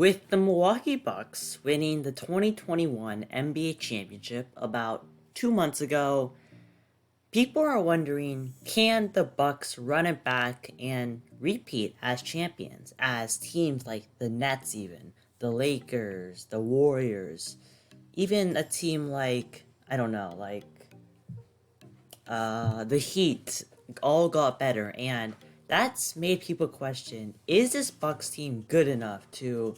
With the Milwaukee Bucks winning the 2021 NBA championship about 2 months ago, people are wondering, can the Bucks run it back and repeat as champions, as teams like the Nets, even the Lakers, the Warriors, even a team like, I don't know, like the Heat all got better, and that's made people question, is this Bucks team good enough to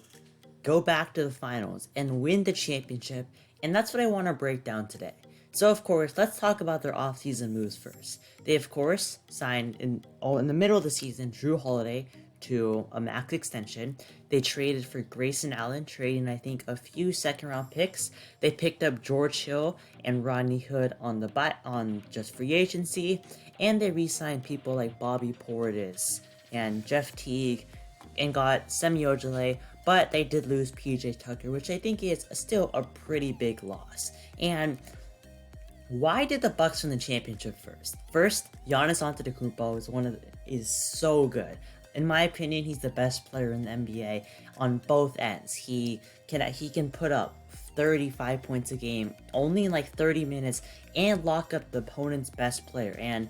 go back to the finals and win the championship? And that's what I want to break down today. So of course, let's talk about their offseason moves first. They of course signed in the middle of the season Drew Holiday to a max extension. They traded for Grayson Allen, trading I think a few second round picks. They picked up George Hill and Rodney Hood on just free agency, and they re-signed people like Bobby Portis and Jeff Teague and got Semi Ojeleye, but they did lose PJ Tucker, which I think is still a pretty big loss. And why did the Bucks win the championship first? First, Giannis Antetokounmpo is so good. In my opinion, he's the best player in the NBA on both ends. He can put up 35 points a game only in like 30 minutes and lock up the opponent's best player. And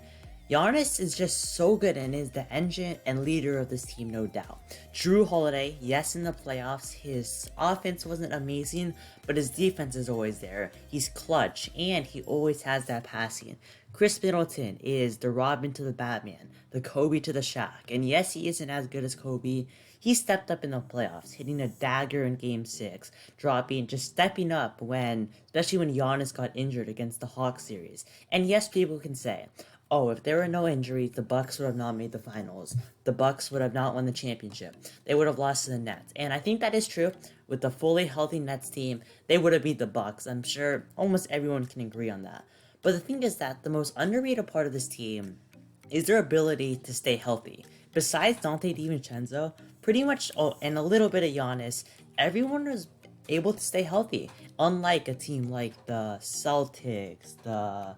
Giannis is just so good and is the engine and leader of this team, no doubt. Drew Holiday, yes, in the playoffs, his offense wasn't amazing, but his defense is always there. He's clutch, and he always has that passing. Chris Middleton is the Robin to the Batman, the Kobe to the Shaq, and yes, he isn't as good as Kobe. He stepped up in the playoffs, hitting a dagger in Game 6, just stepping up especially when Giannis got injured against the Hawks series. And yes, people can say, oh, if there were no injuries, the Bucks would have not made the finals. The Bucks would have not won the championship. They would have lost to the Nets. And I think that is true. With the fully healthy Nets team, they would have beat the Bucks. I'm sure almost everyone can agree on that. But the thing is that the most underrated part of this team is their ability to stay healthy. Besides Dante DiVincenzo, pretty much, and a little bit of Giannis, everyone was able to stay healthy. Unlike a team like the Celtics, the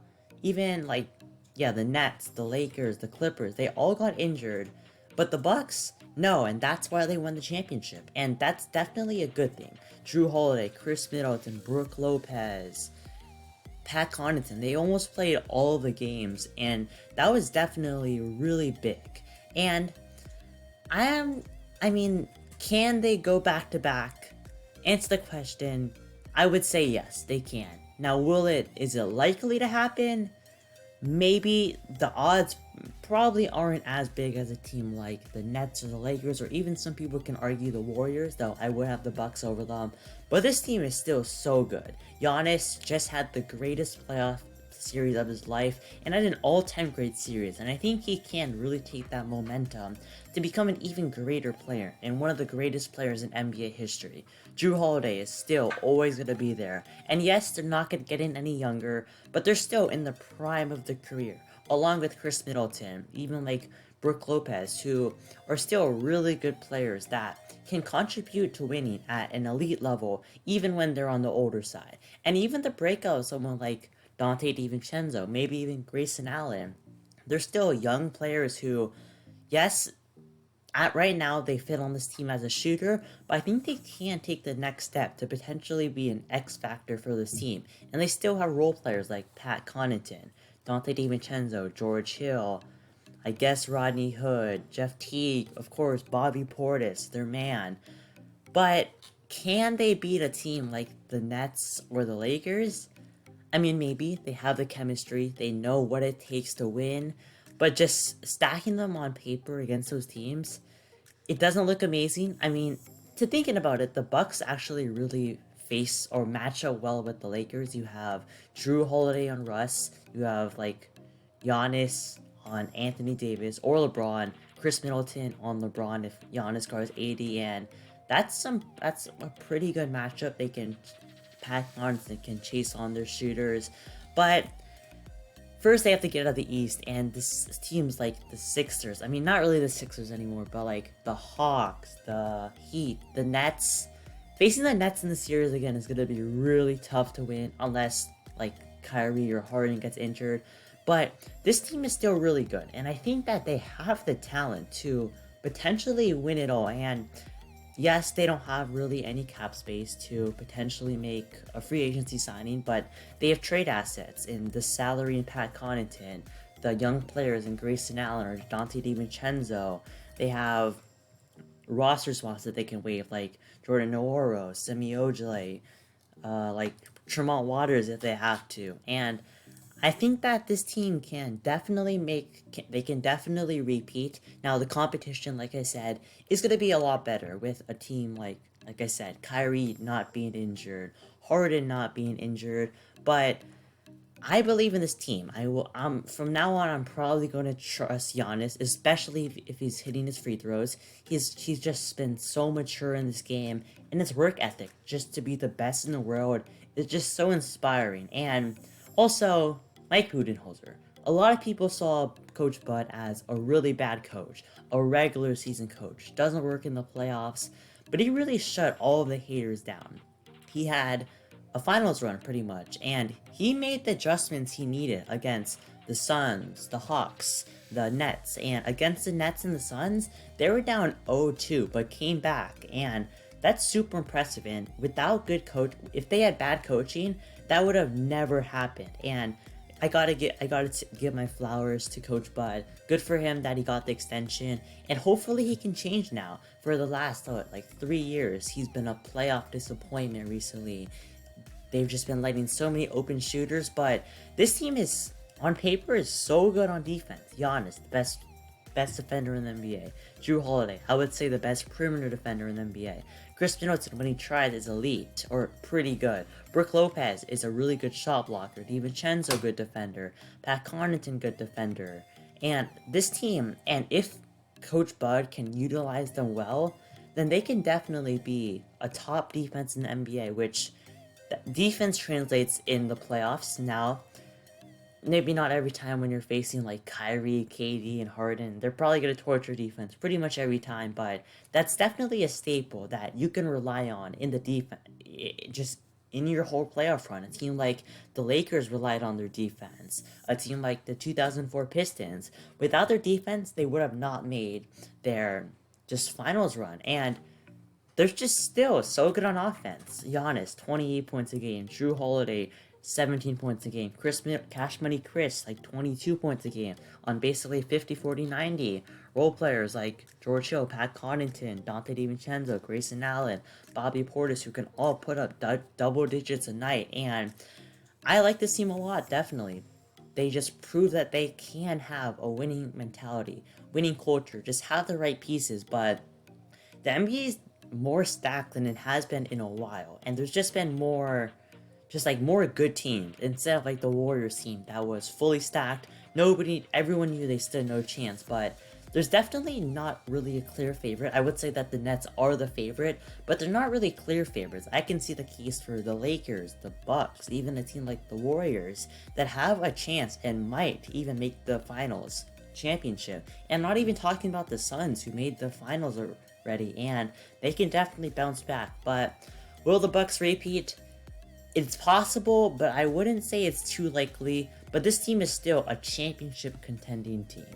Nets, the Lakers, the Clippers, they all got injured, but the Bucks, no, and that's why they won the championship, and that's definitely a good thing. Drew Holiday, Chris Middleton, Brook Lopez, Pat Connaughton, they almost played all the games, and that was definitely really big. And can they go back to back? Answer the question, I would say yes, they can. Now, is it likely to happen? Maybe. The odds probably aren't as big as a team like the Nets or the Lakers, or even some people can argue the Warriors, though I would have the Bucks over them. But this team is still so good. Giannis just had the greatest playoff series of his life and had an all-time great series, and I think he can really take that momentum to become an even greater player and one of the greatest players in NBA history. Drew Holiday is still always going to be there, and yes, they're not going to get in any younger, but they're still in the prime of their career, along with Chris Middleton, even like Brook Lopez, who are still really good players that can contribute to winning at an elite level even when they're on the older side. And even the breakout of someone like Dante DiVincenzo, maybe even Grayson Allen, they're still young players who, yes, right now they fit on this team as a shooter, but I think they can take the next step to potentially be an X factor for this team. And they still have role players like Pat Connaughton, Dante DiVincenzo, George Hill, I guess Rodney Hood, Jeff Teague, of course, Bobby Portis, their man. But can they beat a team like the Nets or the Lakers? I mean, maybe. They have the chemistry, they know what it takes to win, but just stacking them on paper against those teams, it doesn't look amazing. I mean, to thinking about it, the Bucks actually really face or match up well with the Lakers. You have Drew Holiday on Russ, you have like Giannis on Anthony Davis or LeBron, Chris Middleton on LeBron if Giannis guards AD, and that's a pretty good matchup. Pat Connaughton can chase on their shooters, but first they have to get out of the East, and this teams like the Sixers, I mean, not really the Sixers anymore, but like the Hawks, the Heat, the Nets. Facing the Nets in the series again is going to be really tough to win unless like Kyrie or Harden gets injured. But this team is still really good, and I think that they have the talent to potentially win it all. And yes, they don't have really any cap space to potentially make a free agency signing, but they have trade assets in the salary and Pat Connaughton, the young players in Grayson Allen or Dante DiVincenzo. They have roster spots that they can waive, like Jordan Nwora, Semi Ojeleye, like Tremont Waters if they have to. And I think that this team can definitely they can definitely repeat. Now the competition, like I said, is going to be a lot better with a team like I said, Kyrie not being injured, Harden not being injured, but I believe in this team. I will. From now on, I'm probably going to trust Giannis, especially if he's hitting his free throws. He's just been so mature in this game, and his work ethic, just to be the best in the world, is just so inspiring. And also, Mike Budenholzer. A lot of people saw Coach Bud as a really bad coach, a regular season coach, doesn't work in the playoffs, but he really shut all of the haters down. He had a finals run pretty much, and he made the adjustments he needed against the Suns, the Hawks, the Nets, and against the Nets and the Suns, they were down 0-2 but came back, and that's super impressive. And without good coach, if they had bad coaching, that would have never happened. And I gotta give my flowers to Coach Bud. Good for him that he got the extension, and hopefully he can change now. For the last 3 years, he's been a playoff disappointment recently. They've just been letting so many open shooters, but this team is, on paper, is so good on defense. Giannis, the best defender in the NBA. Jrue Holiday, I would say the best perimeter defender in the NBA. Chris Middleton, when he tries, is elite, or pretty good. Brook Lopez is a really good shot blocker. DiVincenzo, good defender. Pat Connaughton, good defender. And this team, and if Coach Bud can utilize them well, then they can definitely be a top defense in the NBA, which defense translates in the playoffs. Now, maybe not every time when you're facing like Kyrie, KD, and Harden. They're probably going to torture defense pretty much every time, but that's definitely a staple that you can rely on in the defense, just in your whole playoff run. A team like the Lakers relied on their defense. A team like the 2004 Pistons, without their defense, they would have not made their just finals run. And they're just still so good on offense. Giannis, 28 points a game. Jrue Holiday, 17 points a game. Cash Money Chris, like 22 points a game on basically 50, 40, 90. Role players like George Hill, Pat Connaughton, Dante DiVincenzo, Grayson Allen, Bobby Portis, who can all put up double digits a night. And I like this team a lot, definitely. They just prove that they can have a winning mentality, winning culture, just have the right pieces. But the NBA is more stacked than it has been in a while, and there's just been more good teams instead of like the Warriors team that was fully stacked. Everyone knew they stood no chance, but there's definitely not really a clear favorite. I would say that the Nets are the favorite, but they're not really clear favorites. I can see the case for the Lakers, the Bucks, even a team like the Warriors that have a chance and might even make the finals championship. And not even talking about the Suns, who made the finals already, and they can definitely bounce back. But will the Bucks repeat? It's possible, but I wouldn't say it's too likely. But this team is still a championship contending team.